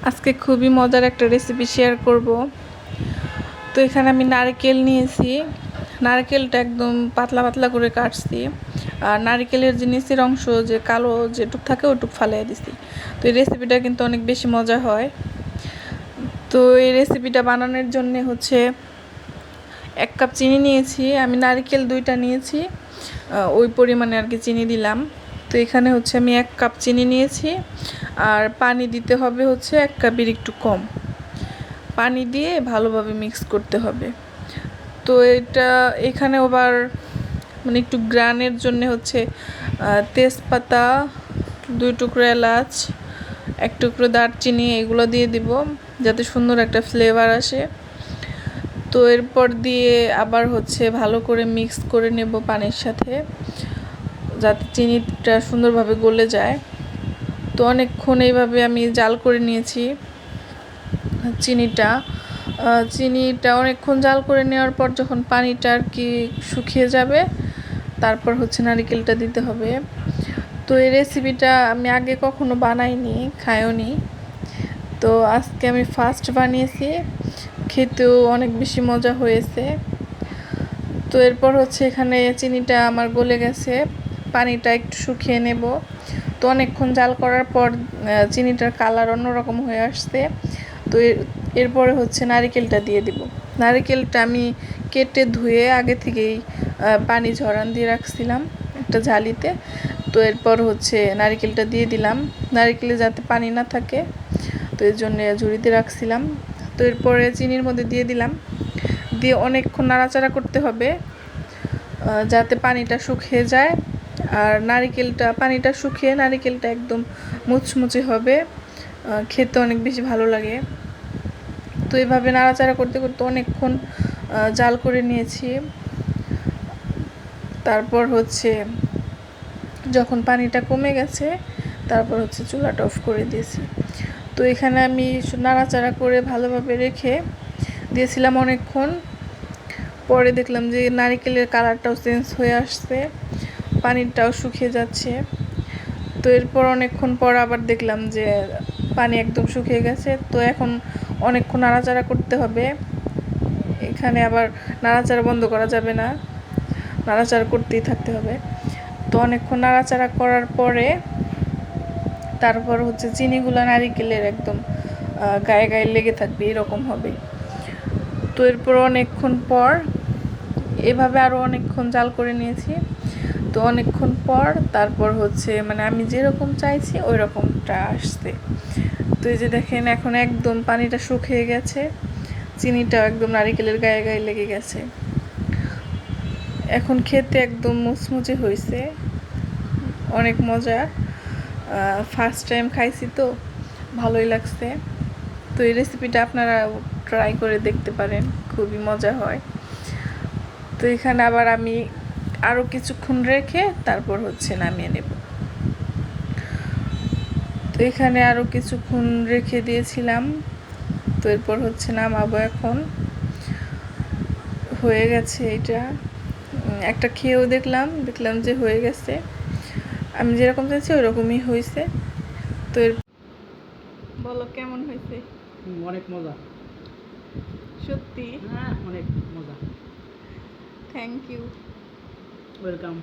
আজকে খুবই মজার একটা রেসিপি শেয়ার করব। তো এখানে আমি নারকেল নিয়েছি, নারকেলটা একদম পাতলা পাতলা করে কাটছি, আর নারকেলের যে নিচের অংশ যে কালো যেটুক থাকে ওটুক ফালিয়ে দিছি। তো এই রেসিপিটা কিন্তু অনেক বেশি মজা হয়। তো এই রেসিপিটা বানানোর জন্যে হচ্ছে 1 কাপ চিনি নিয়েছি, আমি নারকেল 2টা নিয়েছি, ওই পরিমাণে আর কি চিনি দিলাম। তো এখানে হচ্ছে আমি 1 কাপ চিনি নিয়েছি, আর পানি দিতে হবে হচ্ছে 1 কাপের একটু কম। পানি দিয়ে ভালোভাবে মিক্স করতে হবে। তো এটা এখানে আবার মানে একটু গ্রানের জন্য হচ্ছে তেজপাতা, 2 টুকরো এলাচ, 1 টুকরো দারচিনি এগুলো দিয়ে দিব যাতে সুন্দর একটা ফ্লেভার আসে। তো এরপর দিয়ে আবার হচ্ছে ভালো করে মিক্স করে নেব পানির সাথে, যাতে চিনিটা সুন্দরভাবে গলে যায়। তো অনেকক্ষণ এইভাবে আমি জাল করে নিয়েছি চিনিটা অনেকক্ষণ জাল করে নেওয়ার পর যখন পানিটা আর কি শুকিয়ে যাবে, তারপর হচ্ছে নারকেলটা দিতে হবে। তো এই রেসিপিটা আমি আগে কখনো বানাইনি, খাইওনি। তো আজকে আমি ফার্স্ট বানিয়েছি, খেতেও অনেক বেশি মজা হয়েছে। তো এরপর হচ্ছে এখানে চিনিটা আমার গলে গেছে, পানিটা একটু শুকিয়ে নেব। তো অনেকক্ষণ জাল করার পর চিনিটার কালার অন্যরকম হয়ে আসছে। তো এরপরে হচ্ছে নারকেলটা দিয়ে দিব। নারকেলটা আমি কেটে ধুয়ে আগে থেকেই পানি ঝরান দিয়ে রাখছিলাম একটা ঝালিতে। তো এরপর হচ্ছে নারকেলটা দিয়ে দিলাম, নারকেলে যাতে পানি না থাকে, তো এর জন্য ঝুড়িতে রাখছিলাম। তো এরপরে চিনির মধ্যে দিয়ে দিলাম, দিয়ে অনেকক্ষণ নাড়াচাড়া করতে হবে যাতে পানিটা শুকিয়ে যায়। আর পানিটা শুকিয়ে নারকেলটা একদম মুচমুচে হবে, খেতে অনেক বেশি ভালো লাগে। তো এভাবে নাড়াচাড়া করতে করতে অনেকক্ষণ জাল করে নিয়েছি। তারপর হচ্ছে যখন পানিটা কমে গেছে, তারপর হচ্ছে চুলাটা অফ করে দিয়েছি। তো এখানে আমি নাড়াচাড়া করে ভালোভাবে রেখে দিয়েছিলাম অনেকক্ষণ। পরে দেখলাম যে নারকেলের কালারটাও চেঞ্জ হয়ে আসছে, পানিটাও শুকিয়ে যাচ্ছে। তো এরপর অনেকক্ষণ পর আবার দেখলাম যে পানি একদম শুকিয়ে গেছে। তো এখন অনেকক্ষণ নাড়াচাড়া করতে হবে, এখানে আবার নাড়াচাড়া বন্ধ করা যাবে না, নাড়াচাড়া করতেই থাকতে হবে। তো অনেকক্ষণ নাড়াচাড়া করার পরে তারপর হচ্ছে চিনিগুলো নারকেলের একদম গায়ে গায়ে লেগে থাকবে, এরকম হবে। তো এরপর অনেকক্ষণ পর এভাবে আরও অনেকক্ষণ জাল করে নিয়েছি। তো অনেকক্ষণ পর তারপর হচ্ছে মানে আমি যেরকম চাইছি ওই রকমটা আসছে। তো এই যে দেখেন এখন একদম পানিটা শুকিয়ে গেছে, চিনিটাও একদম নারকেলের গায়ে গায়ে লেগে গেছে। এখন খেতে একদম মুচমুচে হয়েছে, অনেক মজা। ফার্স্ট টাইম খাইছি তো ভালোই লাগছে। তো এই রেসিপিটা আপনারা ট্রাই করে দেখতে পারেন, খুবই মজা হয়। তো এখানে আবার আমি আরও কিছুক্ষণ রেখে তারপর হচ্ছে নামিয়ে নেব। তো এখানে আরও কিছুক্ষণ রেখে দিয়েছিলাম, তো এরপর হচ্ছে নামাবো। এখন হয়ে গেছে এটা, একটা খেয়েও দেখলাম যে হয়ে গেছে, আমি যেরকম চাইছি ওই রকমই হয়েছে। তো বলো কেমন হয়েছে? অনেক মজা, সত্যি? হ্যাঁ অনেক মজা। Thank you. ওয়েলকাম।